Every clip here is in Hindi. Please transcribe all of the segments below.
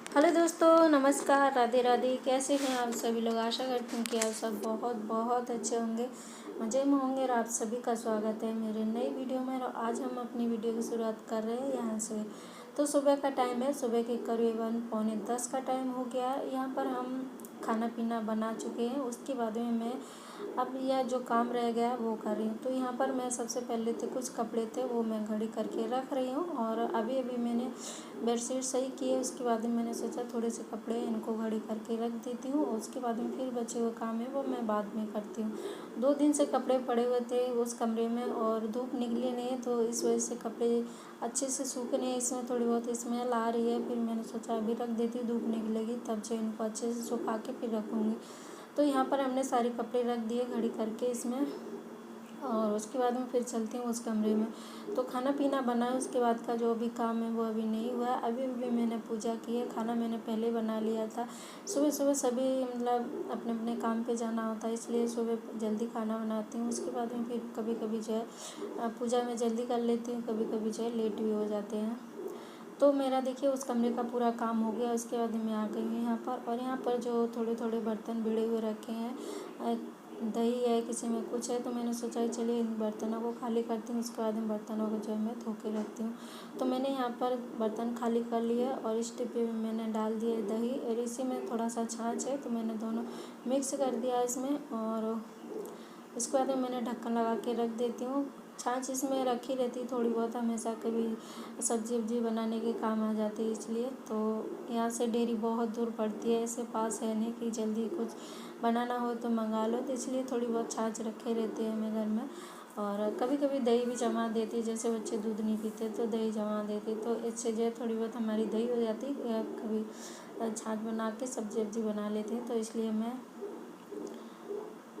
हेलो दोस्तों, नमस्कार, राधे राधे। कैसे हैं आप सभी लोग? आशा करती हूँ कि आप सब बहुत बहुत अच्छे होंगे, मज़े में होंगे। और आप सभी का स्वागत है मेरे नई वीडियो में। और आज हम अपनी वीडियो की शुरुआत कर रहे हैं यहाँ से। तो सुबह का टाइम है, सुबह के करीबन 9:45 का टाइम हो गया है। यहाँ पर हम खाना पीना बना चुके हैं। उसके बाद में मैं अब यह जो काम रह गया वो कर रही हूँ। तो यहाँ पर मैं सबसे पहले तो कुछ कपड़े थे वो मैं घड़ी करके रख रही हूँ। और अभी अभी मैंने बेडशीट सही की है। उसके बाद में मैंने सोचा थोड़े से कपड़े इनको घड़ी करके रख देती हूँ। उसके बाद में फिर बचे हुए काम है वो मैं बाद में करती हूँ। 2 दिन से कपड़े पड़े हुए थे उस कमरे में और धूप निकली नहीं है, तो इस वजह से कपड़े अच्छे से सूखे नहीं। इसमें थोड़ी बहुत स्मेल आ रही है। फिर मैंने सोचा अभी रख देती हूँ, धूप निकलेगी तब जो इनको अच्छे से सुखा के फिर रखूँगी। तो यहाँ पर हमने सारे कपड़े रख दिए घड़ी करके इसमें। और उसके बाद में फिर चलती हूँ उस कमरे में। तो खाना पीना बना है, उसके बाद का जो भी काम है वो अभी नहीं हुआ है। अभी अभी मैंने पूजा की है। खाना मैंने पहले बना लिया था। सुबह सुबह सभी मतलब अपने अपने काम पे जाना होता है, इसलिए सुबह जल्दी खाना बनाती हूँ। उसके बाद में फिर कभी कभी जो है पूजा में जल्दी कर लेती हूँ, कभी कभी जो है लेट भी हो जाते हैं। तो मेरा देखिए उस कमरे का पूरा काम हो गया। उसके बाद मैं आ गई हूँ यहाँ पर। और यहाँ पर जो थोड़े थोड़े बर्तन भिड़े हुए रखे हैं, दही है, किसी में कुछ है, तो मैंने सोचा चलिए इन बर्तनों को खाली करती हूँ। उसके बाद इन बर्तनों को जो है मैं धो के रखती हूँ। तो मैंने यहाँ पर बर्तन खाली कर लिए और इस डिब्बे में मैंने डाल दिए दही और इसी में थोड़ा सा छाछ है, तो मैंने दोनों मिक्स कर दिया इसमें। और उसके बाद में मैंने ढक्कन लगा के रख देती हूँ। छाछ इसमें रखी रहती थोड़ी बहुत, हमेशा कभी सब्जी वब्जी बनाने के काम आ जाती है इसलिए। तो यहाँ से डेयरी बहुत दूर पड़ती है, ऐसे पास है नहीं कि जल्दी कुछ बनाना हो तो मंगा लो, तो इसलिए थोड़ी बहुत छाछ रखे रहते हैं मैं घर में। और कभी कभी दही भी जमा देती, जैसे बच्चे दूध नहीं पीते तो दही जमा देती, तो इससे जो है थोड़ी बहुत हमारी दही हो जाती। कभी छाछ बना के सब्जी वब्जी बना लेते हैं, तो इसलिए मैं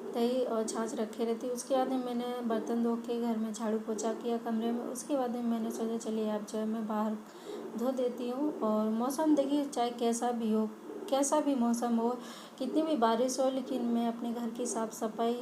दही और छाछ रखे रहती। उसके बाद में मैंने बर्तन धो के घर में झाड़ू पोछा किया कमरे में। उसके बाद में मैंने सोचा चलिए अब जो है मैं बाहर धो देती हूँ। और मौसम देखिए चाहे कैसा भी हो, कैसा भी मौसम हो, कितनी भी बारिश हो, लेकिन मैं अपने घर की साफ़ सफाई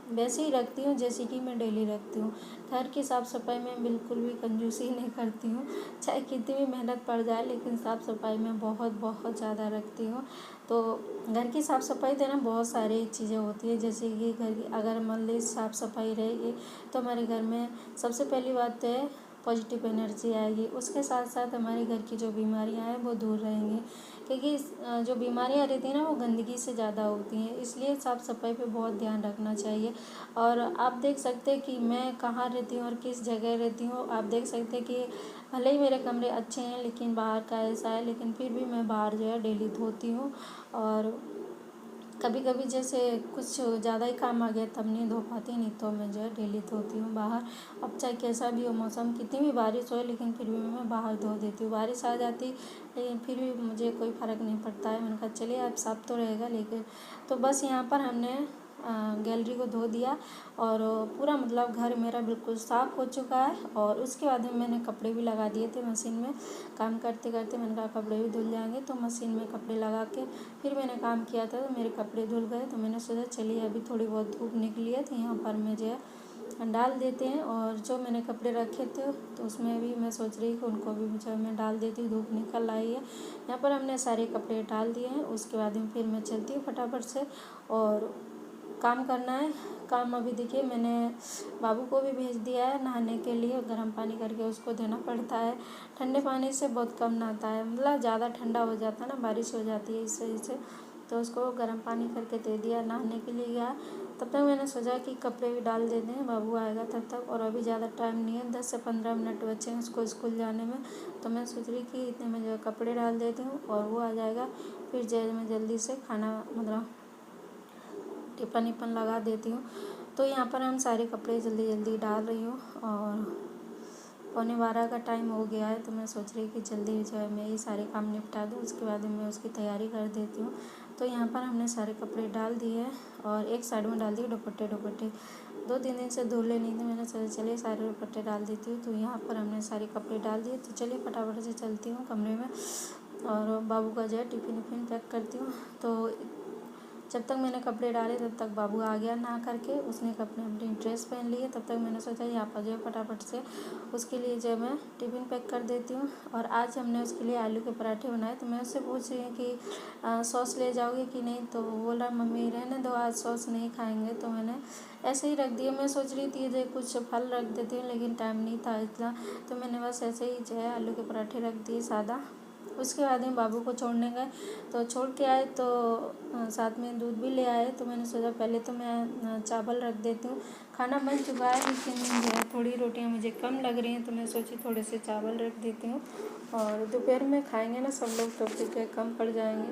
वैसे ही रखती हूँ जैसे कि मैं डेली रखती हूँ। घर की साफ़ सफाई में बिल्कुल भी कंजूसी नहीं करती हूँ, चाहे कितनी भी मेहनत पड़ जाए, लेकिन साफ़ सफाई में बहुत बहुत ज़्यादा रखती हूँ। तो घर की साफ़ सफाई देना बहुत सारी चीज़ें होती है, जैसे कि घर की अगर मान ली साफ़ सफाई रहेगी तो हमारे घर में सबसे पहली बात तो है पॉजिटिव एनर्जी आएगी। उसके साथ साथ हमारे घर की जो बीमारियां हैं वो दूर रहेंगी, क्योंकि जो बीमारियां रहती हैं ना वो गंदगी से ज़्यादा होती हैं, इसलिए साफ़ सफाई पे बहुत ध्यान रखना चाहिए। और आप देख सकते हैं कि मैं कहाँ रहती हूँ और किस जगह रहती हूँ। आप देख सकते हैं कि भले ही मेरे कमरे अच्छे हैं लेकिन बाहर का ऐसा है, लेकिन फिर भी मैं बाहर जो है डेली धोती हूँ। और कभी कभी जैसे कुछ ज़्यादा ही काम आ गया तब नहीं धो पाती, नहीं तो मैं जो है डेली धोती हूँ बाहर। अब चाहे कैसा भी हो मौसम, कितनी भी बारिश हो, लेकिन फिर भी मैं बाहर धो देती हूँ। बारिश आ जाती लेकिन फिर भी मुझे कोई फ़र्क नहीं पड़ता है। मैंने कहा चलिए अब साफ़ तो रहेगा। लेकिन तो बस यहाँ पर हमने गैलरी को धो दिया और पूरा मतलब घर मेरा बिल्कुल साफ़ हो चुका है। और उसके बाद में मैंने कपड़े भी लगा दिए थे मशीन में। काम करते करते मैंने कहा कपड़े भी धुल जाएंगे, तो मशीन में कपड़े लगा के फिर मैंने काम किया था, तो मेरे कपड़े धुल गए। तो मैंने सोचा चलिए अभी थोड़ी बहुत धूप निकली है तो यहाँ पर मैं जो है डाल देते हैं। और जो मैंने कपड़े रखे थे तो उसमें भी मैं सोच रही कि उनको भी जो मैं डाल देती हूँ, धूप निकल आई है। यहाँ पर हमने सारे कपड़े डाल दिए हैं। उसके बाद में फिर मैं चलती हूँ फटाफट से और काम करना है। काम अभी देखिए मैंने बाबू को भी भेज दिया है नहाने के लिए, गर्म पानी करके उसको देना पड़ता है। ठंडे पानी से बहुत कम नहाता है, मतलब ज़्यादा ठंडा हो जाता है ना, बारिश हो जाती है इस वजह से, तो उसको गर्म पानी करके दे दिया, नहाने के लिए गया। तब तक मैंने सोचा कि कपड़े भी डाल देते हैं, बाबू आएगा तब तक। और अभी ज़्यादा टाइम नहीं है, 10 से 15 मिनट बचे हैं उसको स्कूल जाने में। तो मैं सोच रही कि इतने में जो कपड़े डाल देती हूँ और वो आ जाएगा, फिर जो मैं जल्दी से खाना मतलब टिफ़िन इफ़न लगा देती हूँ। तो यहाँ पर हम सारे कपड़े जल्दी जल्दी डाल रही हूँ और 11:15 का टाइम हो गया है। तो मैं सोच रही कि जल्दी जो है मैं ये सारे काम निपटा दूँ, उसके बाद मैं उसकी तैयारी कर देती हूँ। तो यहाँ पर हमने सारे कपड़े डाल दिए हैं और एक साइड में डाल दिए दुपट्टे। 2-3 दिन से धुले नहीं थे, मैंने सोचा चलिए सारे दुपट्टे डाल देती हूँ। तो यहाँ पर हमने सारे कपड़े डाल दिए। तो चलिए फटाफट से चलती हूँ कमरे में और बाबू का जो है टिफ़िन पैक करती हूँ। तो जब तक मैंने कपड़े डाले तब तक बाबू आ गया नहा करके, उसने अपनी ड्रेस पहन ली है। तब तक मैंने सोचा यहाँ पर जो है फटाफट से उसके लिए जो है मैं टिफ़िन पैक कर देती हूँ। और आज हमने उसके लिए आलू के पराठे बनाए। तो मैं उससे पूछ रही हूँ कि सॉस ले जाओगे कि नहीं, तो वो बोल रहा मम्मी रहने दो, आज सॉस नहीं खाएंगे। तो मैंने ऐसे ही रख दिया। मैं सोच रही थी जो कुछ फल रख देती हूँ, लेकिन टाइम नहीं था इतना, तो मैंने बस ऐसे ही जो है आलू के पराठे रख दिए सादा। उसके बाद में बाबू को छोड़ने गए, तो छोड़ के आए तो साथ में दूध भी ले आए। तो मैंने सोचा पहले तो मैं चावल रख देती हूँ। खाना बन चुका है, लेकिन जो है थोड़ी रोटियाँ मुझे कम लग रही हैं, तो मैं सोची थोड़े से चावल रख देती हूँ। और दोपहर में खाएंगे ना सब लोग, तो फिर जो है कम पड़ जाएंगे।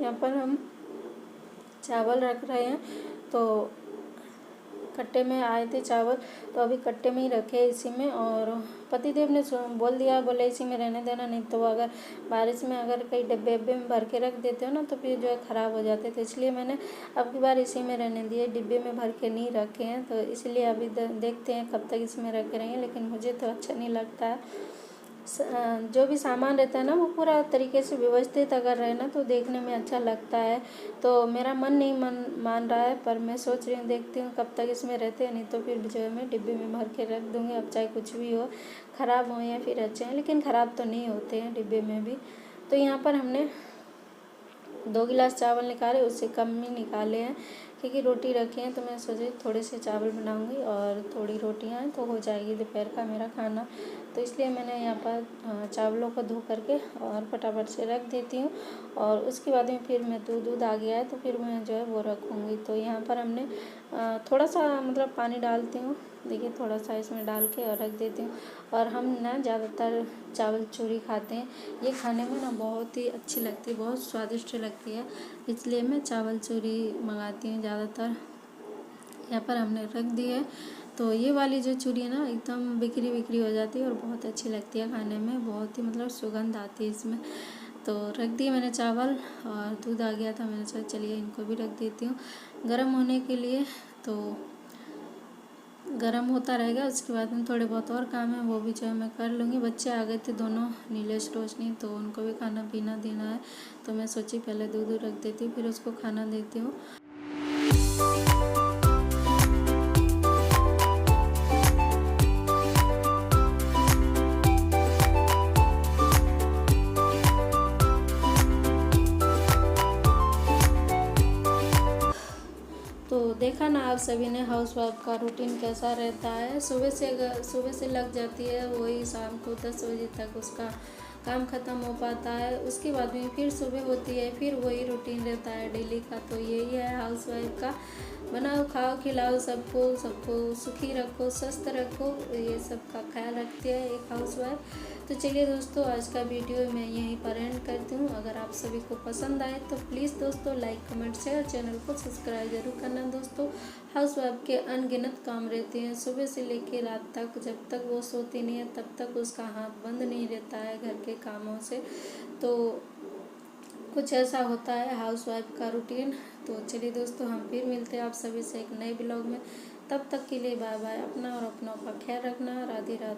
यहाँ पर हम चावल रख रहे हैं, तो कट्टे में आए थे चावल, तो अभी कट्टे में ही रखे इसी में। और पतिदेव ने बोल दिया, बोले इसी में रहने देना, नहीं तो अगर बारिश में अगर कई डब्बे में भर के रख देते हो ना तो फिर जो है ख़राब हो जाते थे, इसलिए मैंने अब की बार इसी में रहने दिए, डिब्बे में भर के नहीं रखे हैं। तो इसलिए अभी देखते हैं कब तक इसमें रखे रहेंगे, लेकिन मुझे तो अच्छा नहीं लगता है। जो भी सामान रहता है ना वो पूरा तरीके से व्यवस्थित अगर रहे ना तो देखने में अच्छा लगता है। तो मेरा मन नहीं मान रहा है, पर मैं सोच रही हूँ, देखती हूँ कब तक इसमें रहते हैं, नहीं तो फिर जो है मैं डिब्बे में भर के रख दूँगी। अब चाहे कुछ भी हो, ख़राब हो या फिर अच्छे हैं, लेकिन ख़राब तो नहीं होते हैं डिब्बे में भी। तो यहाँ पर हमने 2 गिलास चावल निकाले, उससे कम ही निकाले हैं, क्योंकि रोटी रखी है। तो मैं सोची थोड़े से चावल बनाऊंगी और थोड़ी रोटियां हैं, तो हो जाएगी दोपहर का मेरा खाना। तो इसलिए मैंने यहाँ पर चावलों को धो करके और फटाफट से रख देती हूँ। और उसके बाद में फिर मैं दूध आ गया है, तो फिर मैं जो है वो रखूँगी। तो यहाँ पर हमने थोड़ा सा मतलब पानी डालती हूँ, देखिए थोड़ा सा इसमें डाल के और रख देती हूँ। और हम ना ज़्यादातर चावल चूरी खाते हैं, ये खाने में ना बहुत ही अच्छी लगती है, बहुत स्वादिष्ट लगती है, इसलिए मैं चावल चूरी मंगाती हूँ ज़्यादातर। यहाँ पर हमने रख दी है, तो ये वाली जो चूरी है ना एकदम बिखरी हो जाती है और बहुत अच्छी लगती है खाने में, बहुत ही मतलब सुगंध आती है इसमें। तो रख दिए मैंने चावल, और दूध आ गया था, मैंने सोचा चलिए इनको भी रख देती हूँ गर्म होने के लिए। तो गरम होता रहेगा, उसके बाद में थोड़े बहुत और काम है वो भी जो है मैं कर लूँगी। बच्चे आ गए थे दोनों, नीलेश रोशनी, तो उनको भी खाना पीना देना है। तो मैं सोची पहले दूध रख देती हूँ, फिर उसको खाना देती हूँ। तो देखा ना आप सभी ने हाउसवाइफ का रूटीन कैसा रहता है। सुबह से लग जाती है, वही शाम को 10 बजे तक उसका काम ख़त्म हो पाता है। उसके बाद में फिर सुबह होती है, फिर वही रूटीन रहता है डेली का। तो यही है हाउसवाइफ का, बनाओ खाओ खिलाओ सबको सुखी रखो, स्वस्थ रखो, ये सब का ख्याल रखती है एक हाउसवाइफ। तो चलिए दोस्तों, आज का वीडियो मैं यहीं पर एंड करती हूँ। अगर आप सभी को पसंद आए तो प्लीज़ दोस्तों लाइक कमेंट शेयर, चैनल को सब्सक्राइब जरूर करना दोस्तों। हाउसवाइफ के अनगिनत काम रहते हैं, सुबह से लेकर रात तक, जब तक वो सोती नहीं है तब तक उसका हाथ बंद नहीं रहता है घर के कामों से। तो कुछ ऐसा होता है हाउसवाइफ का रूटीन। तो चलिए दोस्तों, हम फिर मिलते हैं आप सभी से एक नए ब्लॉग में। तब तक के लिए बाय बाय। अपना और अपनों का ख्याल रखना। राधे राधे।